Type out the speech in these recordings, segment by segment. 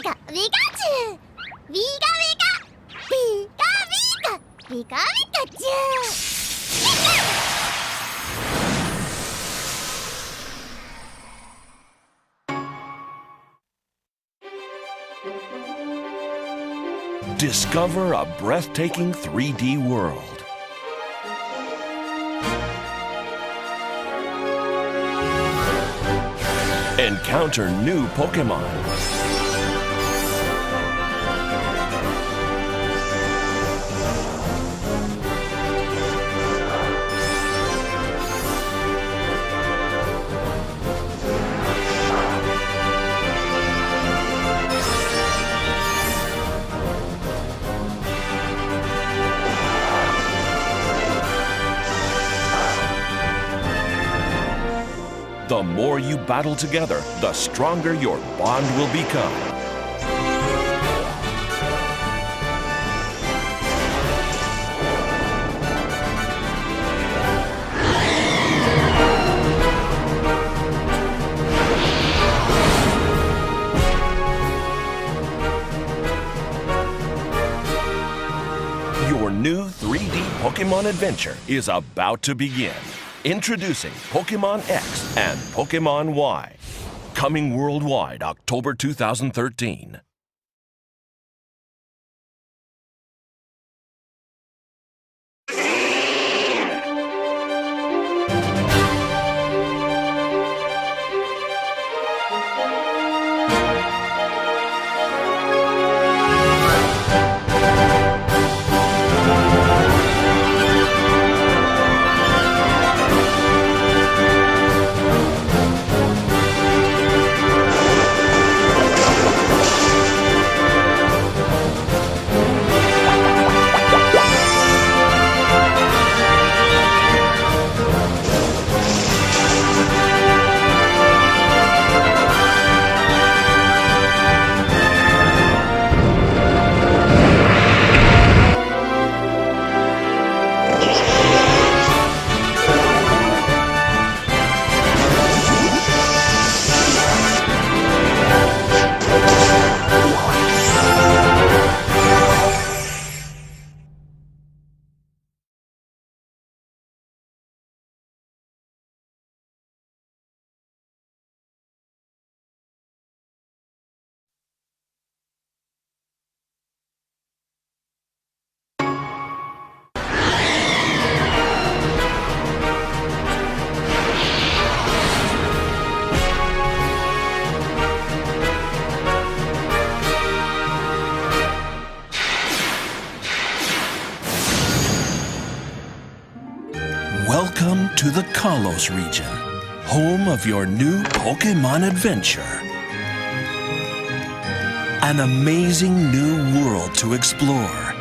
カピカチュウビカビカピカピカピカピカチュウ。 Discover a breathtaking 3D world. Encounter new Pokémon. The more you battle together, the stronger your bond will become. Your new 3D Pokémon adventure is about to begin. Introducing Pokémon X and Pokémon Y. Coming worldwide October 2013. Welcome to the Kalos region, home of your new Pokémon adventure. An amazing new world to explore.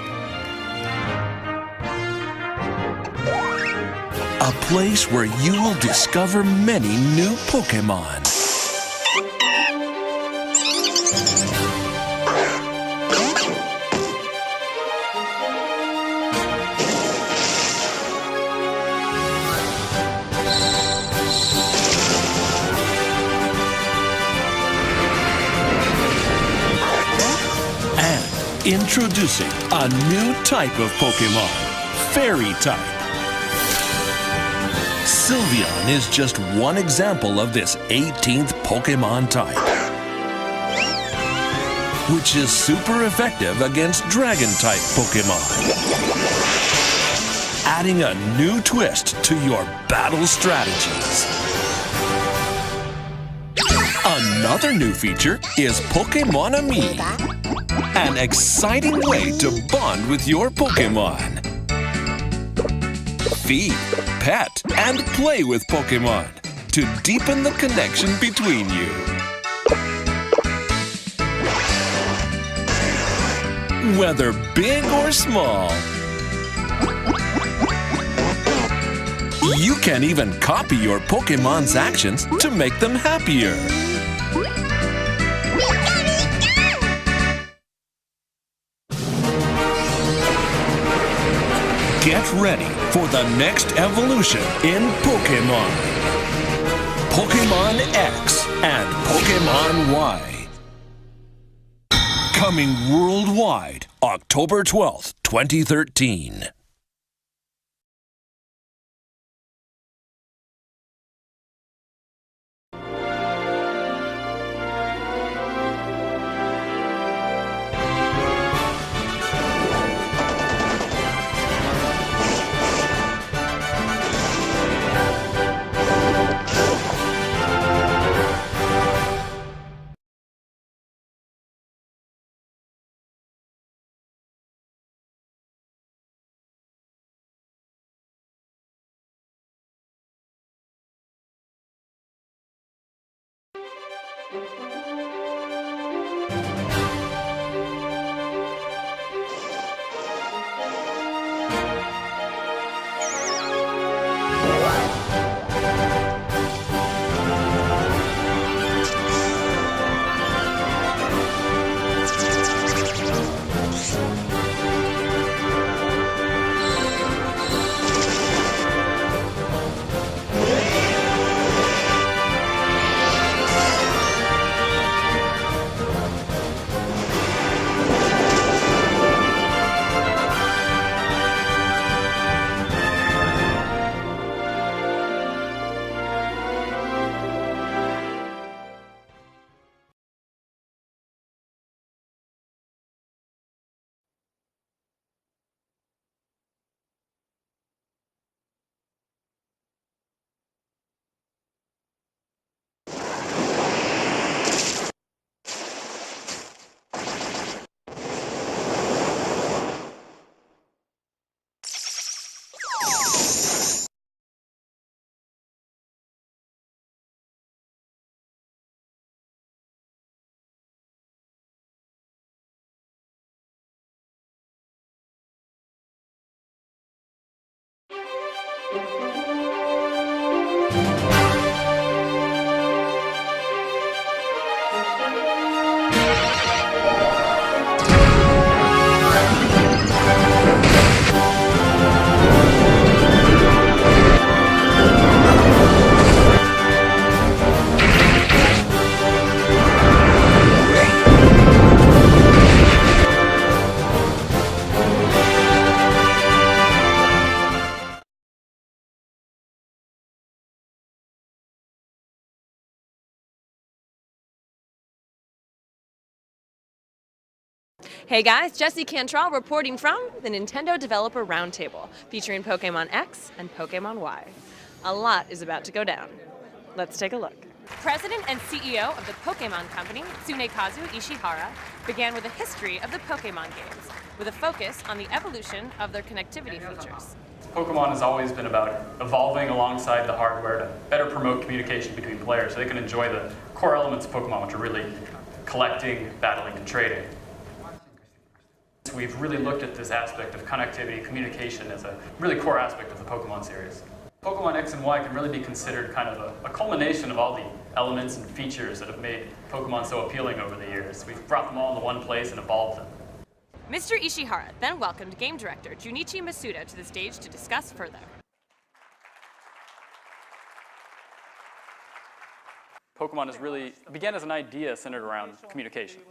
A place where you will discover many new Pokémon. Introducing a new type of Pokémon, Fairy type. Sylveon is just one example of this 18th Pokémon type, which is super effective against Dragon-type Pokémon, adding a new twist to your battle strategies. Another new feature is Pokémon Ami. An exciting way to bond with your Pokémon. Feed, pet, and play with Pokémon to deepen the connection between you. Whether big or small, you can even copy your Pokémon's actions to make them happier. Get ready for the next evolution in Pokémon. Pokémon X and Pokémon Y. Coming worldwide, October 12th, 2013. Hey guys, Jesse Cantrell reporting from the Nintendo Developer Roundtable, featuring Pokemon X and Pokemon Y. A lot is about to go down. Let's take a look. President and CEO of the Pokemon Company, Tsunekazu Ishihara, began with a history of the Pokemon games, with a focus on the evolution of their connectivity features. Pokemon has always been about evolving alongside the hardware to better promote communication between players so they can enjoy the core elements of Pokemon, which are really collecting, battling, and trading. We've really looked at this aspect of connectivity, communication as a really core aspect of the Pokemon series. Pokemon X and Y can really be considered kind of a culmination of all the elements and features that have made Pokemon so appealing over the years. We've brought them all into one place and evolved them. Mr. Ishihara then welcomed game director Junichi Masuda to the stage to discuss further. Pokemon began as an idea centered around communication.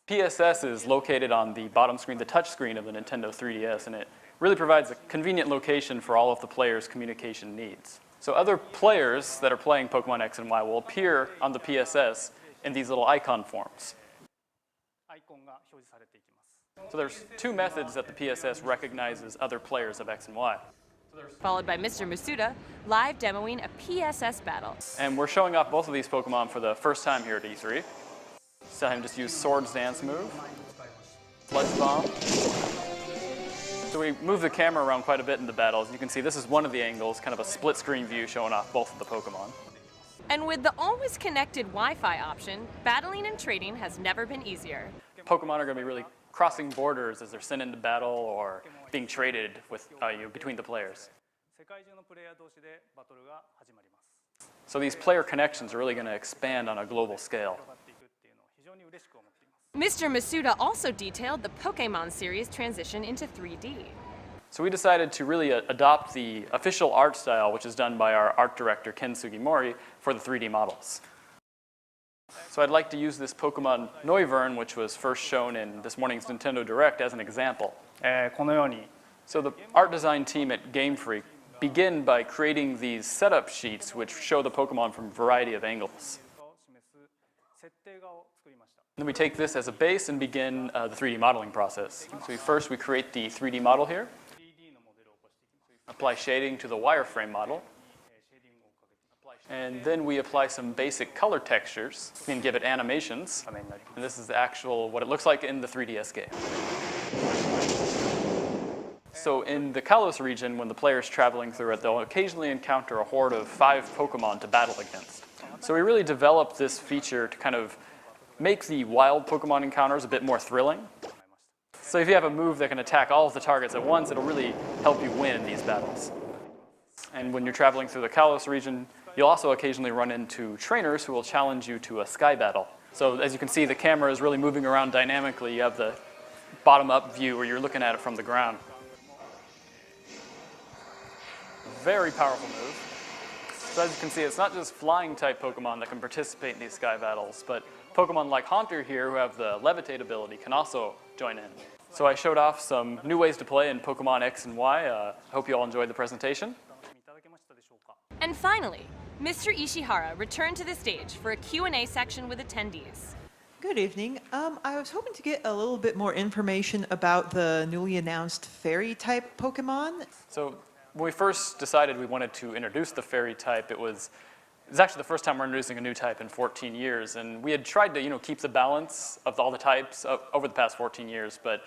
PSS is located on the bottom screen, the touch screen of the Nintendo 3DS, and it really provides a convenient location for all of the players' communication needs. So other players that are playing Pokemon X and Y will appear on the PSS in these little icon forms. So there's two methods that the PSS recognizes other players of X and Y. Followed by Mr. Masuda, live demoing a PSS battle. And we're showing off both of these Pokemon for the first time here at E3. Saw him just use Swords Dance move, Sludge Bomb. So we move the camera around quite a bit in the battles. You can see this is one of the angles, kind of a split screen view showing off both of the Pokemon. And with the always connected Wi-Fi option, battling and trading has never been easier. Pokemon are going to be really crossing borders as they're sent into battle or being traded with, between the players. So these player connections are really going to expand on a global scale. Mr. Masuda also detailed the Pokemon series transition into 3D. So we decided to really adopt the official art style, which is done by our art director, Ken Sugimori, for the 3D models. So I'd like to use this Pokemon Noivern, which was first shown in this morning's Nintendo Direct, as an example. このように So the art design team at Game Freak begin by creating these setup sheets which show the Pokemon from a variety of angles. 示す設定画を作りました。 Then we take this as a base and begin the 3D modeling process. So first we create the 3D model here, 3D のモデルを起こしていきます。 apply shading to the wireframe model, シェーディングをかけて and then we apply some basic color textures and give it animations. 画面になります。 And this is the actual, what it looks like in the 3DS game. So in the Kalos region, when the player is traveling through it, they'll occasionally encounter a horde of 5 Pokemon to battle against. So we really developed this feature to kind of make the wild Pokemon encounters a bit more thrilling. So if you have a move that can attack all of the targets at once, it'll really help you win in these battles. And when you're traveling through the Kalos region, you'll also occasionally run into trainers who will challenge you to a sky battle. So as you can see, the camera is really moving around dynamically. You have the bottom-up view where you're looking at it from the ground. Very powerful move. So as you can see, it's not just flying-type Pokemon that can participate in these sky battles, but Pokemon like Haunter here, who have the Levitate ability, can also join in. So I showed off some new ways to play in Pokemon X and Y. I hope you all enjoyed the presentation. いただけましたでしょうか。 And finally, Mr. Ishihara returned to the stage for a Q&A section with attendees. Good evening. I was hoping to get a little bit more information about the newly announced fairy type Pokemon. So when we first decided we wanted to introduce the fairy type, it was actually the first time we're introducing a new type in 14 years, and we had tried to keep the balance of all the types over the past 14 years, but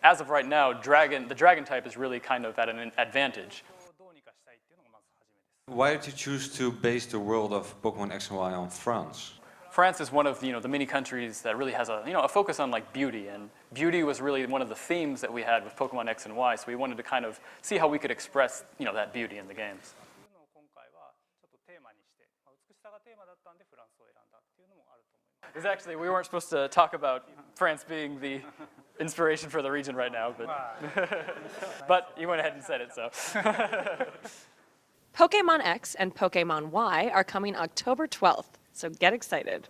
as of right now, the dragon type is really kind of at an advantage. どうにかしたいっていうのがまず初めです。 Why did you choose to base the world of Pokemon X and Y on France? France is one of the many countries that really has a focus on like beauty, and beauty was really one of the themes that we had with Pokemon X and Y. So we wanted to kind of see how we could express that beauty in the games. というのを今回はちょっとテーマにして、美しさがテーマだったんでフランスを選んだっていうのもあると思います。 Because actually, we weren't supposed to talk about France being the inspiration for the region right now, but you went ahead and said it, so. Pokemon X and Pokemon Y are coming October 12th, so get excited.